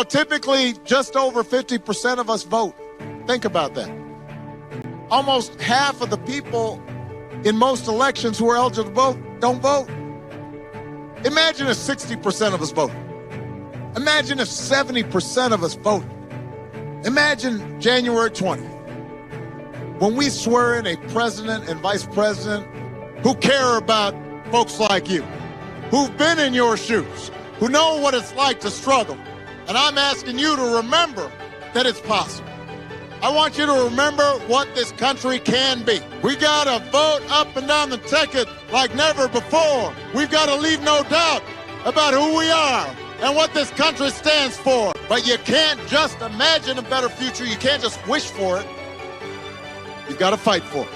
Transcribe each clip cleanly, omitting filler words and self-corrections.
typically just over 50% of us vote. Think about that. Almost half of the people in most elections who are eligible to vote don't vote. Imagine if 60% of us voted. Imagine if 70% of us voted. Imagine January 20th, when we swear in a president and vice president who care about folks like you, who've been in your shoes, who know what it's like to struggle. And I'm asking you to remember that it's possible. I want you to remember what this country can be. We got to vote up and down the ticket like never before. We've got to leave no doubt about who we are and what this country stands for. But you can't just imagine a better future. You can't just wish for it. You've got to fight for it.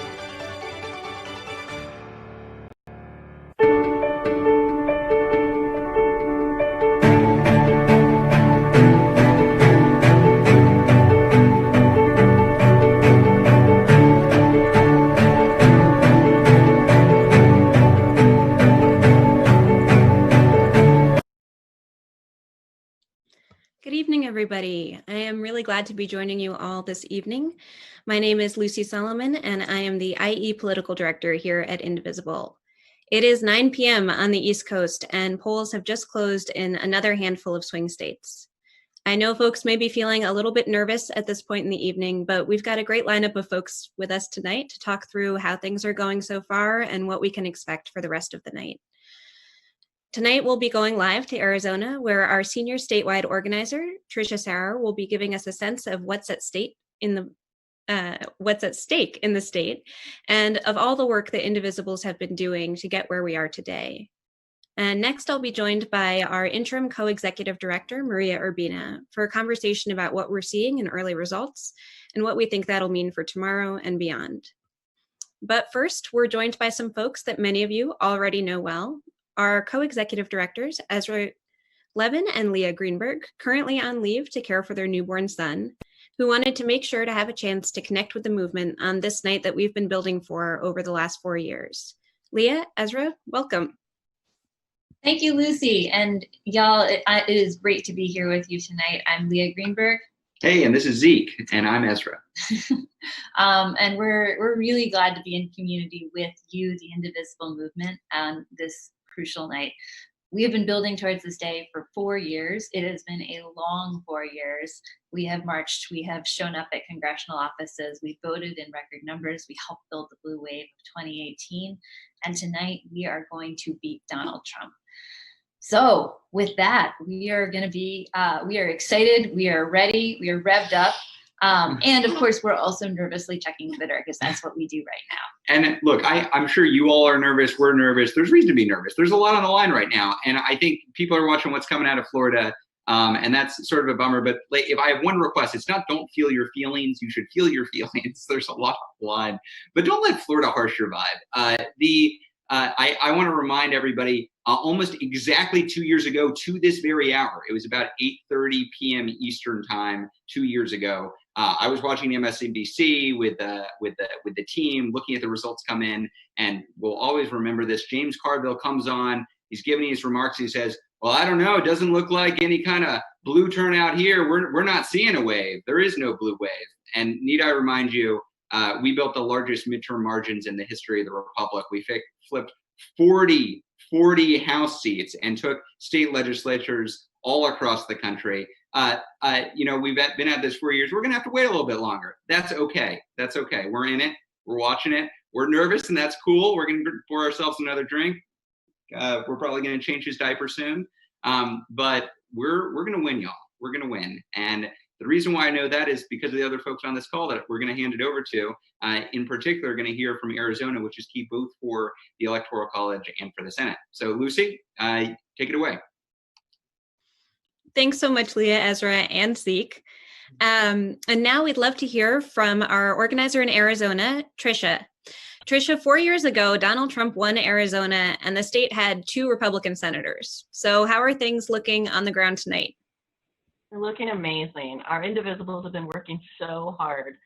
Good evening, everybody. I am really glad to be joining you all this evening. My name is Lucy Solomon, and I am the IE Political Director here at Indivisible. It is 9 p.m. on the East Coast, and polls have just closed in another handful of swing states. I know folks may be feeling a little bit nervous at this point in the evening, but we've got a great lineup of folks with us tonight to talk through how things are going so far and what we can expect for the rest of the night. Tonight, we'll be going live to Arizona, where our senior statewide organizer, Tricia Sauer, will be giving us a sense of what's at stake in the state, and of all the work that Indivisibles have been doing to get where we are today. And next, I'll be joined by our interim co-executive director, Maria Urbina, for a conversation about what we're seeing in early results and what we think that'll mean for tomorrow and beyond. But first, we're joined by some folks that many of you already know well. Our co-executive directors, Ezra, Levin, and Leah Greenberg, currently on leave to care for their newborn son, who wanted to make sure to have a chance to connect with the movement on this night that we've been building for over the last 4 years. Leah, Ezra, welcome. Thank you, Lucy. And y'all, it is great to be here with you tonight. I'm Leah Greenberg. Hey, and this is Zeke, and I'm Ezra. And we're really glad to be in community with you, the Indivisible movement, on this crucial night. We have been building towards this day for 4 years. It has been a long 4 years. We have marched, we have shown up at congressional offices, we voted in record numbers, we helped build the blue wave of 2018, and tonight we are going to beat Donald Trump. So with that, we are going to be, we are excited, we are ready, we are revved up. And of course, we're also nervously checking Twitter because that's what we do right now. And look, I'm sure you all are nervous. We're nervous. There's reason to be nervous. There's a lot on the line right now. And I think people are watching what's coming out of Florida. And that's sort of a bummer. But if I have one request, it's not don't feel your feelings. You should feel your feelings. There's a lot on the line. But don't let Florida harsh your vibe. I want to remind everybody, almost exactly 2 years ago to this very hour, it was about 8:30 p.m. Eastern time 2 years ago. I was watching MSNBC with the team, looking at the results come in, and we'll always remember this. James Carville comes on, he's giving his remarks, he says, well, I don't know, it doesn't look like any kind of blue turnout here. We're not seeing a wave. There is no blue wave. And need I remind you, we built the largest midterm margins in the history of the Republic. We flipped 40 House seats and took state legislatures all across the country. We've been at this 4 years. We're going to have to wait a little bit longer. That's okay. That's okay. We're in it. We're watching it. We're nervous, and that's cool. We're going to pour ourselves another drink. We're probably going to change his diaper soon. But we're going to win, y'all. We're going to win. And the reason why I know that is because of the other folks on this call that we're going to hand it over to. In particular, going to hear from Arizona, which is key both for the Electoral College and for the Senate. So, Lucy, take it away. Thanks so much, Leah, Ezra, and Zeke. And now we'd love to hear from our organizer in Arizona, Tricia. Tricia, 4 years ago, Donald Trump won Arizona, and the state had 2 Republican senators. So how are things looking on the ground tonight? They're looking amazing. Our Indivisibles have been working so hard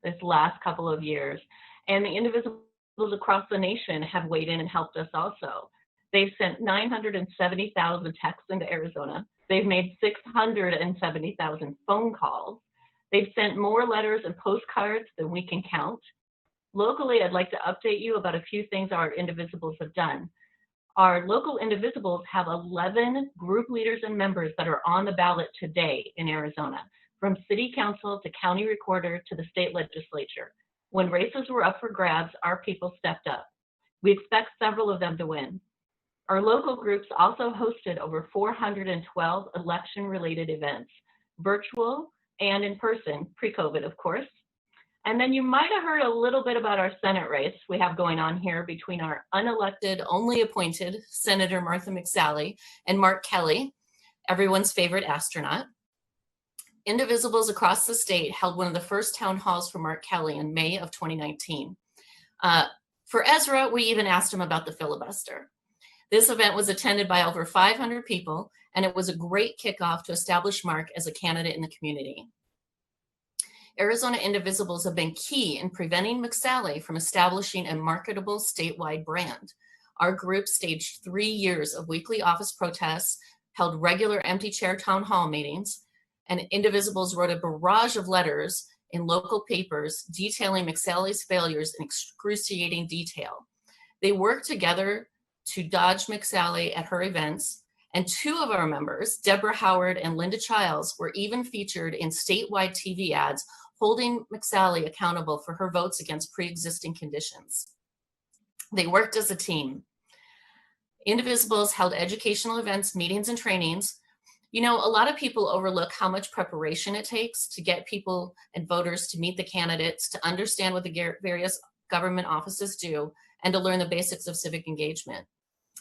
this last couple of years, and the Indivisibles across the nation have weighed in and helped us also. They've sent 970,000 texts into Arizona. They've made 670,000 phone calls. They've sent more letters and postcards than we can count. Locally, I'd like to update you about a few things our Indivisibles have done. Our local Indivisibles have 11 group leaders and members that are on the ballot today in Arizona, from city council to county recorder to the state legislature. When races were up for grabs, our people stepped up. We expect several of them to win. Our local groups also hosted over 412 election-related events, virtual and in person, pre-COVID, of course. And then you might have heard a little bit about our Senate race we have going on here between our unelected, only appointed Senator Martha McSally and Mark Kelly, everyone's favorite astronaut. Indivisibles across the state held one of the first town halls for Mark Kelly in May of 2019. For Ezra, we even asked him about the filibuster. This event was attended by over 500 people, and it was a great kickoff to establish Mark as a candidate in the community. Arizona Indivisibles have been key in preventing McSally from establishing a marketable statewide brand. Our group staged 3 years of weekly office protests, held regular empty chair town hall meetings, and Indivisibles wrote a barrage of letters in local papers detailing McSally's failures in excruciating detail. They worked together to dodge McSally at her events, and 2 of our members, Deborah Howard and Linda Childs, were even featured in statewide TV ads holding McSally accountable for her votes against pre-existing conditions. They worked as a team. Indivisibles held educational events, meetings, and trainings. You know, a lot of people overlook how much preparation it takes to get people and voters to meet the candidates, to understand what the various government offices do, and to learn the basics of civic engagement.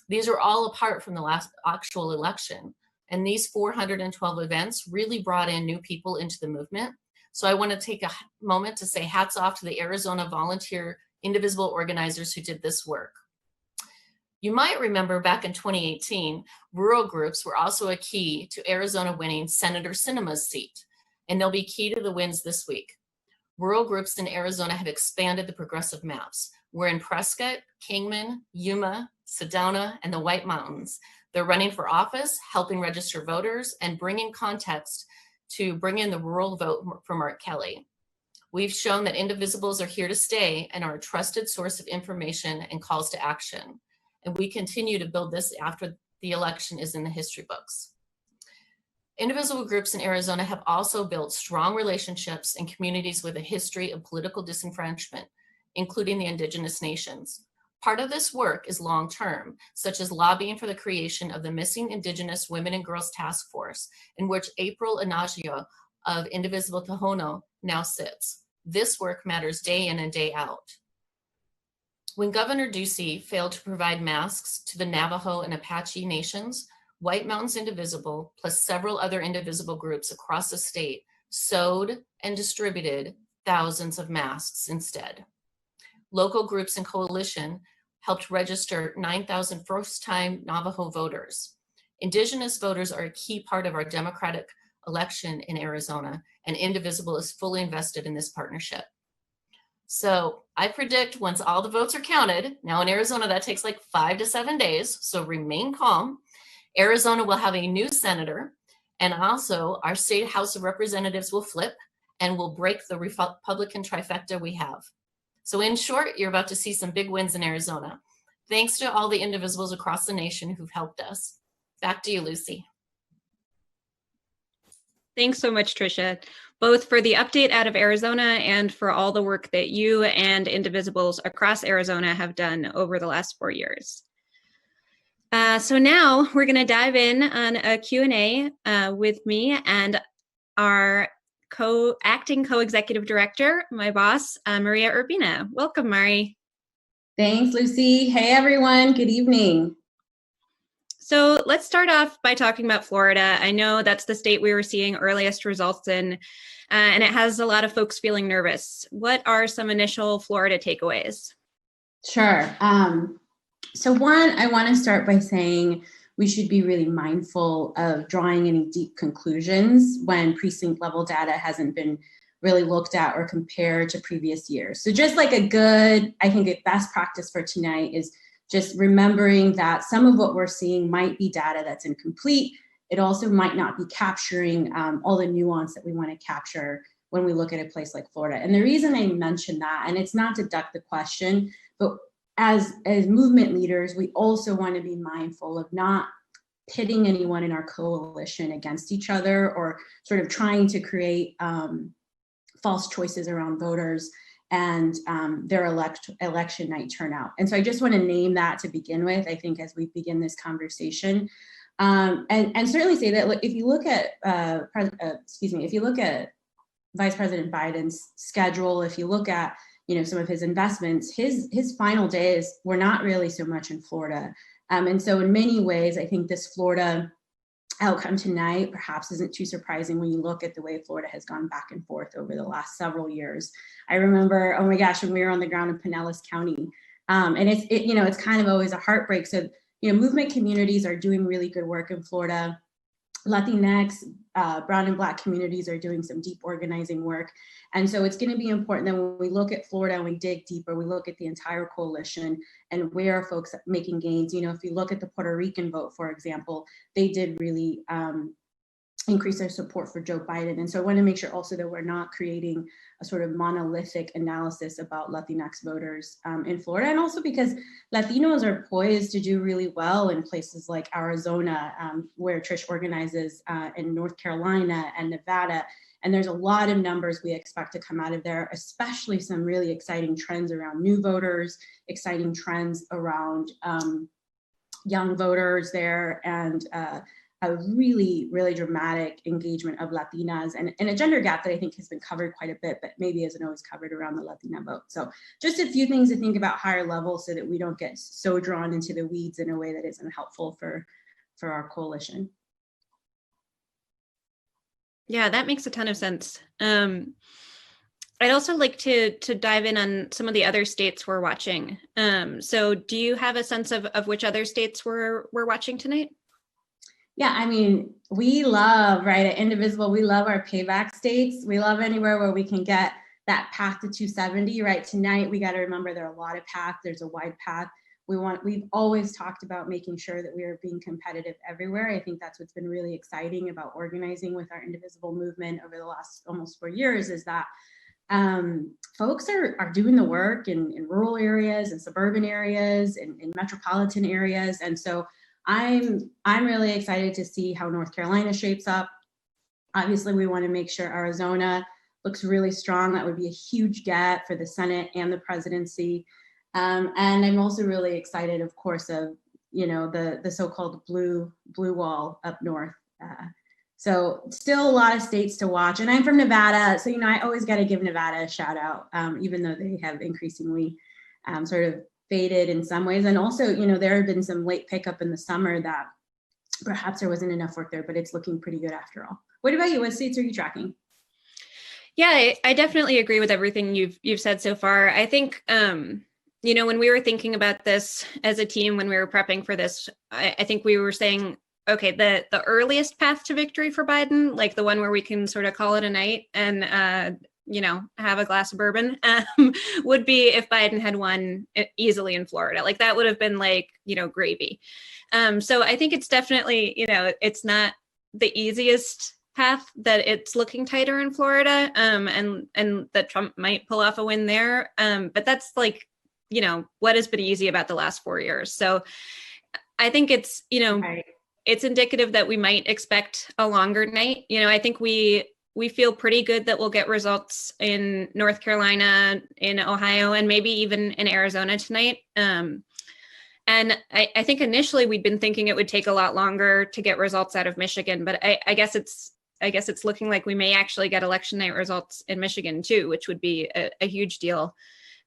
These are all apart from the last actual election. And these 412 events really brought in new people into the movement. So I want to take a moment to say hats off to the Arizona volunteer Indivisible organizers who did this work. You might remember back in 2018, rural groups were also a key to Arizona winning Senator Sinema's seat, and they'll be key to the wins this week. Rural groups in Arizona have expanded the progressive maps. We're in Prescott, Kingman, Yuma, Sedona, and the White Mountains. They're running for office, helping register voters, and bringing context to bring in the rural vote for Mark Kelly. We've shown that Indivisibles are here to stay and are a trusted source of information and calls to action. And we continue to build this after the election is in the history books. Indivisible groups in Arizona have also built strong relationships in communities with a history of political disenfranchisement, including the indigenous nations. Part of this work is long-term, such as lobbying for the creation of the Missing Indigenous Women and Girls Task Force, in which April Inagio of Indivisible Tohono now sits. This work matters day in and day out. When Governor Ducey failed to provide masks to the Navajo and Apache nations, White Mountains Indivisible, plus several other Indivisible groups across the state, sewed and distributed thousands of masks instead. Local groups and coalition helped register 9,000 first-time Navajo voters. Indigenous voters are a key part of our democratic election in Arizona, and Indivisible is fully invested in this partnership. So I predict once all the votes are counted, now in Arizona that takes like 5 to 7 days, so remain calm. Arizona will have a new senator, and also our state House of Representatives will flip and will break the Republican trifecta we have. So in short, you're about to see some big wins in Arizona. Thanks to all the Indivisibles across the nation who've helped us. Back to you, Lucy. Thanks so much, Tricia, both for the update out of Arizona and for all the work that you and Indivisibles across Arizona have done over the last 4 years. So now we're going to dive in on a Q&A with me and our acting co-executive director, my boss, Maria Urbina. Welcome, Mari. Thanks, Lucy. Hey, everyone. Good evening. So let's start off by talking about Florida. I know that's the state we were seeing earliest results in, and it has a lot of folks feeling nervous. What are some initial Florida takeaways? Sure. So one, I want to start by saying we should be really mindful of drawing any deep conclusions when precinct level data hasn't been really looked at or compared to previous years. So just like a best practice for tonight is just remembering that some of what we're seeing might be data that's incomplete it also might not be capturing all the nuance that we want to capture when we look at a place like Florida. And the reason I mention that, and it's not to duck the question, but as movement leaders, we also want to be mindful of not pitting anyone in our coalition against each other, or sort of trying to create false choices around voters and their election night turnout. And so I just want to name that to begin with, I think, as we begin this conversation. And certainly say that, look, if you look at, if you look at Vice President Biden's schedule, if you look at, some of his investments, his final days were not really so much in Florida. And so in many ways, I think this Florida outcome tonight perhaps isn't too surprising when you look at the way Florida has gone back and forth over the last several years. I remember, oh my gosh, when we were on the ground in Pinellas County, and it's kind of always a heartbreak. So, movement communities are doing really good work in Florida. Latinx, brown and Black communities are doing some deep organizing work. And so it's going to be important that when we look at Florida and we dig deeper, we look at the entire coalition and where are folks making gains. If you look at the Puerto Rican vote, for example, they did really increase their support for Joe Biden. And so I want to make sure also that we're not creating a sort of monolithic analysis about Latinx voters in Florida. And also because Latinos are poised to do really well in places like Arizona, where Trish organizes, in North Carolina and Nevada. And there's a lot of numbers we expect to come out of there, especially some really exciting trends around new voters, exciting trends around young voters there, and a really, really dramatic engagement of Latinas and a gender gap that I think has been covered quite a bit, but maybe isn't always covered around the Latina vote. So just a few things to think about higher level so that we don't get so drawn into the weeds in a way that isn't helpful for our coalition. Yeah, that makes a ton of sense. I'd also like to dive in on some of the other states we're watching. So do you have a sense of which other states we're watching tonight? Yeah, we love, right, at Indivisible, we love our payback states. We love anywhere where we can get that path to 270, right? Tonight, we got to remember there are a lot of paths. There's a wide path. We've always talked about making sure that we are being competitive everywhere. I think that's what's been really exciting about organizing with our Indivisible movement over the last almost 4 years, is that folks are doing the work in rural areas and suburban areas and in metropolitan areas. And so I'm really excited to see how North Carolina shapes up. Obviously, we want to make sure Arizona looks really strong. That would be a huge get for the Senate and the presidency. And I'm also really excited, of course, of the so-called blue wall up north. So still a lot of states to watch. And I'm from Nevada, so I always got to give Nevada a shout out, even though they have increasingly sort of faded in some ways. And also, there have been some late pickup in the summer that perhaps there wasn't enough work there, but it's looking pretty good after all. What about you? What states are you tracking? Yeah, I definitely agree with everything you've said so far. I think, when we were thinking about this as a team, when we were prepping for this, I think we were saying, okay, the earliest path to victory for Biden, like the one where we can sort of call it a night and have a glass of bourbon, would be if Biden had won easily in Florida. Like that would have been like, gravy. So I think it's definitely, it's not the easiest path, that it's looking tighter in Florida, and that Trump might pull off a win there. But that's like, what has been easy about the last 4 years. So I think it's, Right. It's indicative that we might expect a longer night. I think we feel pretty good that we'll get results in North Carolina, in Ohio, and maybe even in Arizona tonight. And I think initially we'd been thinking it would take a lot longer to get results out of Michigan, but I guess it's looking like we may actually get election night results in Michigan too, which would be a huge deal.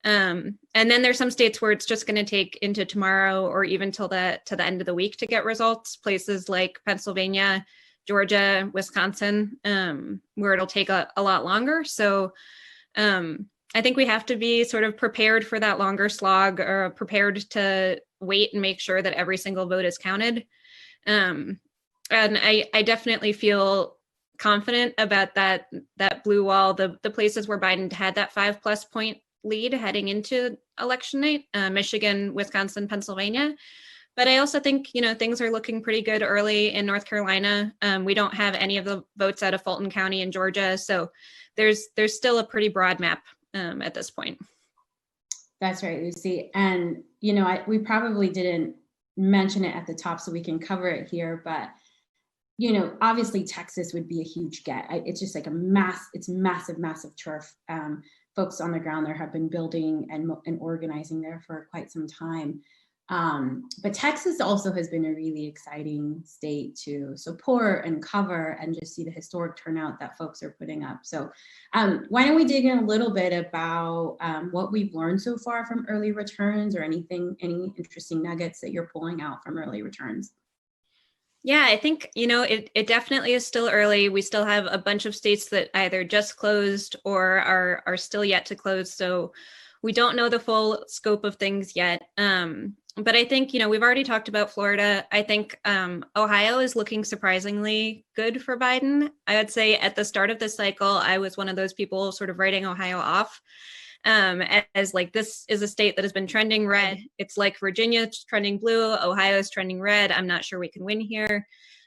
And then there's some states where it's just going to take into tomorrow or even to the end of the week to get results. Places like Pennsylvania, Georgia, Wisconsin, where it'll take a lot longer. So I think we have to be sort of prepared for that longer slog, or prepared to wait and make sure that every single vote is counted. And I definitely feel confident about that blue wall, the places where Biden had that 5+ point lead heading into election night, Michigan, Wisconsin, Pennsylvania. But I also think, things are looking pretty good early in North Carolina. We don't have any of the votes out of Fulton County in Georgia. So there's still a pretty broad map at this point. That's right, Lucy. And, we probably didn't mention it at the top, so we can cover it here, but, obviously Texas would be a huge get. It's just like it's massive, massive turf. Folks on the ground there have been building and organizing there for quite some time. But Texas also has been a really exciting state to support and cover and just see the historic turnout that folks are putting up. So why don't we dig in a little bit about what we've learned so far from early returns, or any interesting nuggets that you're pulling out from early returns? Yeah, I think, it definitely is still early. We still have a bunch of states that either just closed or are still yet to close. So we don't know the full scope of things yet. But I think, we've already talked about Florida. I think Ohio is looking surprisingly good for Biden. I would say at the start of this cycle, I was one of those people sort of writing Ohio off as like, this is a state that has been trending red. It's like Virginia trending blue, Ohio is trending red. I'm not sure we can win here.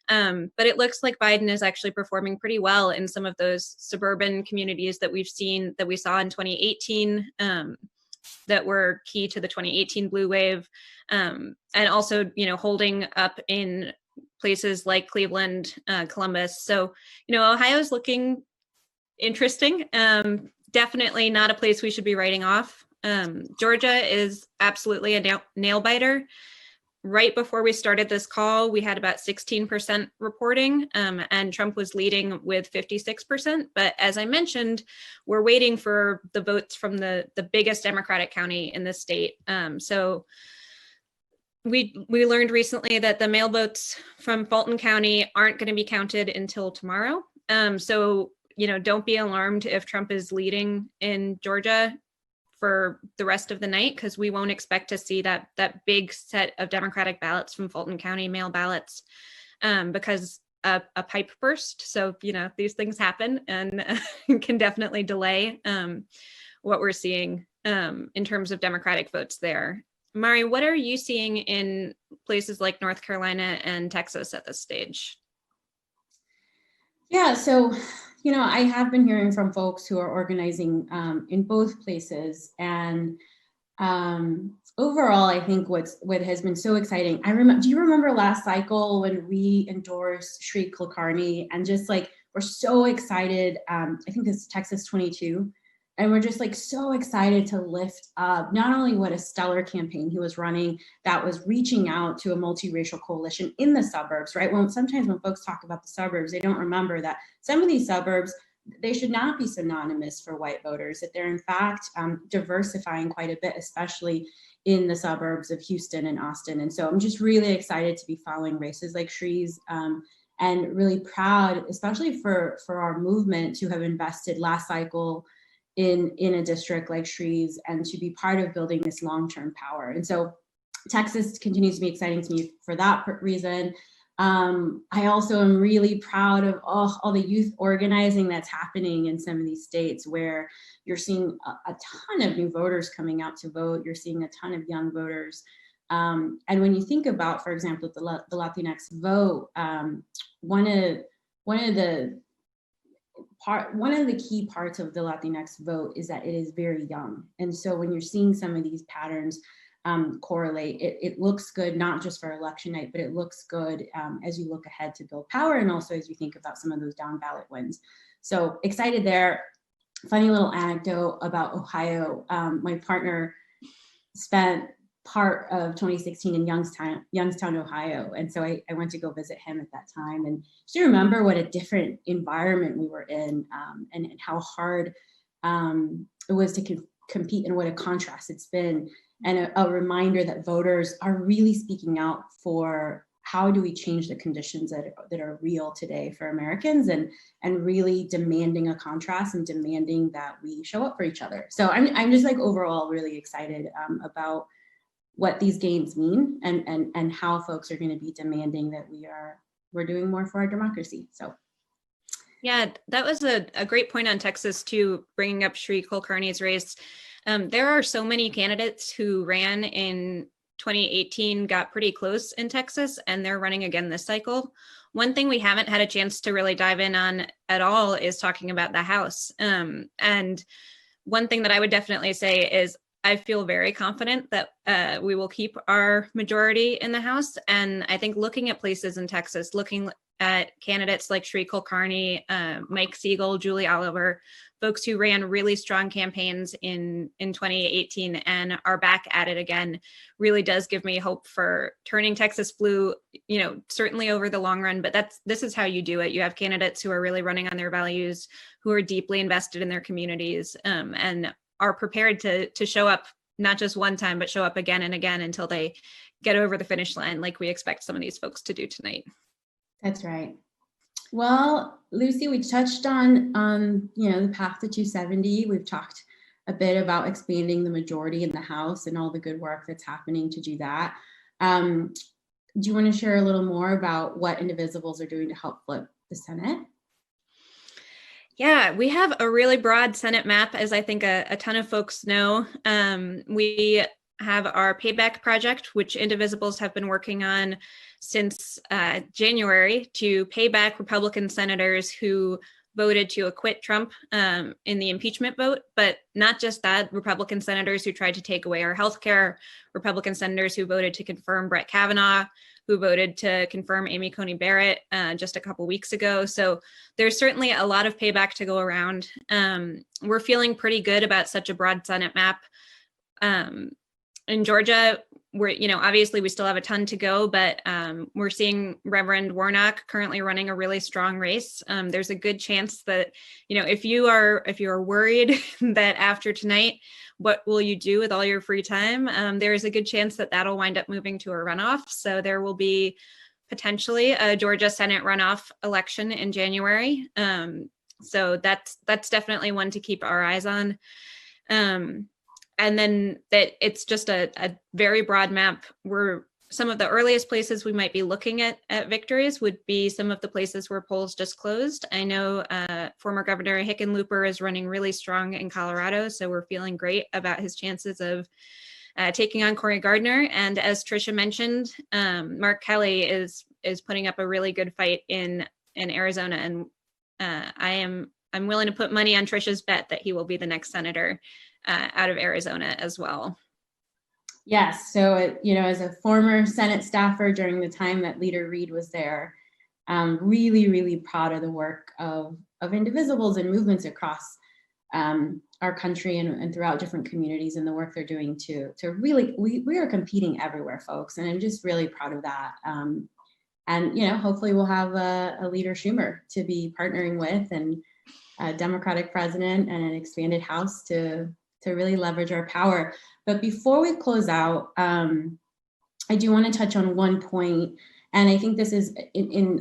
But it looks like Biden is actually performing pretty well in some of those suburban communities that we saw in 2018, that were key to the 2018 blue wave. And also, holding up in places like Cleveland, Columbus. So, Ohio's looking interesting. Definitely not a place we should be writing off. Georgia is absolutely a nail biter. Right before we started this call, we had about 16% reporting, and Trump was leading with 56%. But as I mentioned, we're waiting for the votes from the biggest Democratic county in the state. So we learned recently that the mail votes from Fulton County aren't going to be counted until tomorrow. So, don't be alarmed if Trump is leading in Georgia for the rest of the night, because we won't expect to see that big set of Democratic ballots from Fulton County mail ballots, because a pipe burst. So, these things happen and can definitely delay what we're seeing in terms of Democratic votes there. Mari, what are you seeing in places like North Carolina and Texas at this stage? Yeah, so, I have been hearing from folks who are organizing in both places, and overall, I think what has been so exciting. Do you remember last cycle when we endorsed Shri Kulkarni, and just like, we're so excited. I think this is Texas 22. And we're just like so excited to lift up not only what a stellar campaign he was running that was reaching out to a multiracial coalition in the suburbs, right? Sometimes when folks talk about the suburbs, they don't remember that some of these suburbs, they should not be synonymous for white voters, that they're in fact diversifying quite a bit, especially in the suburbs of Houston and Austin. And so I'm just really excited to be following races like Shri's, and really proud, especially for our movement, to have invested last cycle in a district like Shreve's, and to be part of building this long-term power. And so Texas continues to be exciting to me for that reason. I also am really proud of all the youth organizing that's happening in some of these states, where you're seeing a ton of new voters coming out to vote. You're seeing a ton of young voters. And when you think about, for example, the Latinx vote, one of the key parts of the Latinx vote is that it is very young. And so when you're seeing some of these patterns correlate, it looks good, not just for election night, but it looks good as you look ahead to build power, and also as you think about some of those down ballot wins. So excited there. Funny little anecdote about Ohio. My partner spent part of 2016 in Youngstown, Ohio. And so I went to go visit him at that time, and just to remember what a different environment we were in, and how hard it was to compete, and what a contrast it's been, and a reminder that voters are really speaking out for how do we change the conditions that are real today for Americans, and really demanding a contrast and demanding that we show up for each other. So I'm just like overall really excited about what these gains mean, and how folks are going to be demanding that we're doing more for our democracy. So yeah, that was a great point on Texas too, bringing up Shri Kulkarni's race. There are so many candidates who ran in 2018 got pretty close in Texas, and they're running again this cycle. One thing we haven't had a chance to really dive in on at all is talking about the House. And one thing that I would definitely say is I feel very confident that we will keep our majority in the House. And I think looking at places in Texas, looking at candidates like Sri Kulkarni, Mike Siegel, Julie Oliver, folks who ran really strong campaigns in 2018 and are back at it again, really does give me hope for turning Texas blue, certainly over the long run. But this is how you do it. You have candidates who are really running on their values, who are deeply invested in their communities, and are prepared to show up not just one time, but show up again and again until they get over the finish line, like we expect some of these folks to do tonight. That's right. Well, Lucy, we touched on the path to 270. We've talked a bit about expanding the majority in the House and all the good work that's happening to do that. Do you want to share a little more about what Indivisibles are doing to help flip the Senate? Yeah, we have a really broad Senate map, as I think a ton of folks know. We have our payback project, which Indivisibles have been working on since January, to pay back Republican senators who voted to acquit Trump in the impeachment vote. But not just that, Republican senators who tried to take away our health care, Republican senators who voted to confirm Brett Kavanaugh, who voted to confirm Amy Coney Barrett just a couple weeks ago. So there's certainly a lot of payback to go around. We're feeling pretty good about such a broad Senate map. In Georgia, we're, obviously we still have a ton to go, but we're seeing Reverend Warnock currently running a really strong race. There's a good chance that, if you are worried that after tonight, what will you do with all your free time? There is a good chance that that'll wind up moving to a runoff. So there will be potentially a Georgia Senate runoff election in January. So that's definitely one to keep our eyes on. And then that it's just a very broad map. Some of the earliest places we might be looking at victories would be some of the places where polls just closed. I know former Governor Hickenlooper is running really strong in Colorado, so we're feeling great about his chances of taking on Cory Gardner. And as Tricia mentioned, Mark Kelly is putting up a really good fight in Arizona, and I'm willing to put money on Tricia's bet that he will be the next senator out of Arizona as well. Yes. So, as a former Senate staffer during the time that Leader Reed was there, really, really proud of the work of Indivisibles and movements across our country and throughout different communities, and the work they're doing to really, we are competing everywhere, folks. And I'm just really proud of that. And, hopefully we'll have a Leader Schumer to be partnering with, and a Democratic president and an expanded House to really leverage our power. But before we close out, I do want to touch on one point, and I think this is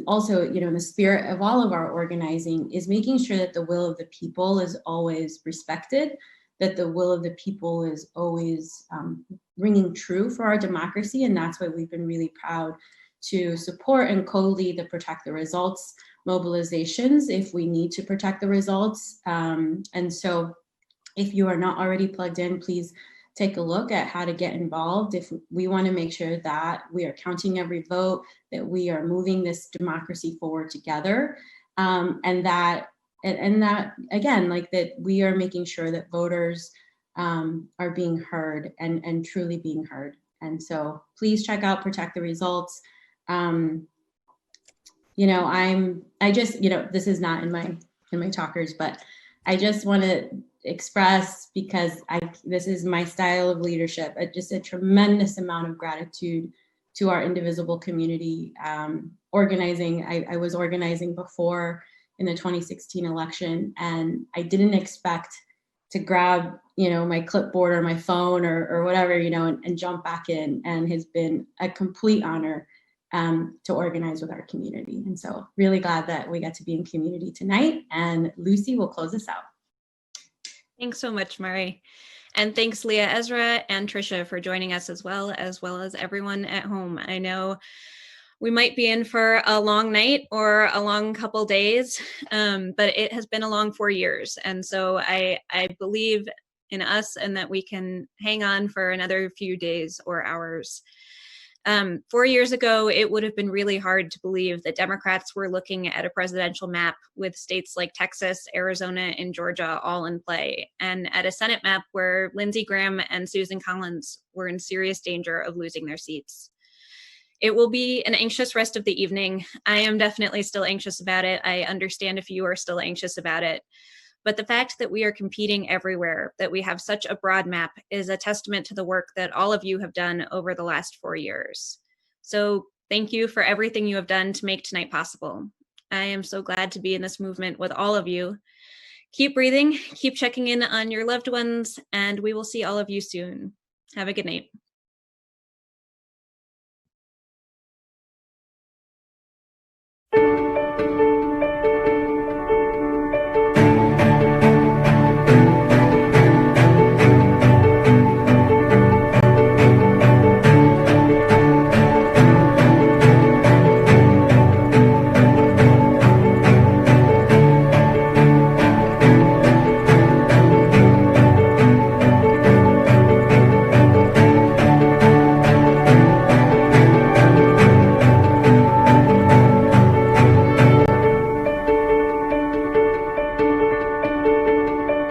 also, in the spirit of all of our organizing, is making sure that the will of the people is always respected, that the will of the people is always ringing true for our democracy. And that's why we've been really proud to support and co-lead the Protect the Results mobilizations if we need to protect the results. And so if you are not already plugged in, please take a look at how to get involved. If we want to make sure that we are counting every vote, that we are moving this democracy forward together, and that again, like that we are making sure that voters are being heard and truly being heard. And so please check out Protect the Results. This is not in my talkers, but I just want to express, because this is my style of leadership, just a tremendous amount of gratitude to our Indivisible community. Organizing, I was organizing before in the 2016 election, and I didn't expect to grab, my clipboard or my phone or whatever, and jump back in, and has been a complete honor to organize with our community. And so really glad that we got to be in community tonight, and Lucy will close us out. Thanks so much, Mari. And thanks, Leah, Ezra, and Tricia for joining us as well as everyone at home. I know we might be in for a long night or a long couple days, but it has been a long 4 years. And so I believe in us and that we can hang on for another few days or hours. 4 years ago, it would have been really hard to believe that Democrats were looking at a presidential map with states like Texas, Arizona, and Georgia all in play, and at a Senate map where Lindsey Graham and Susan Collins were in serious danger of losing their seats. It will be an anxious rest of the evening. I am definitely still anxious about it. I understand if you are still anxious about it. But the fact that we are competing everywhere, that we have such a broad map, is a testament to the work that all of you have done over the last 4 years. So thank you for everything you have done to make tonight possible. I am so glad to be in this movement with all of you. Keep breathing, keep checking in on your loved ones, and we will see all of you soon. Have a good night.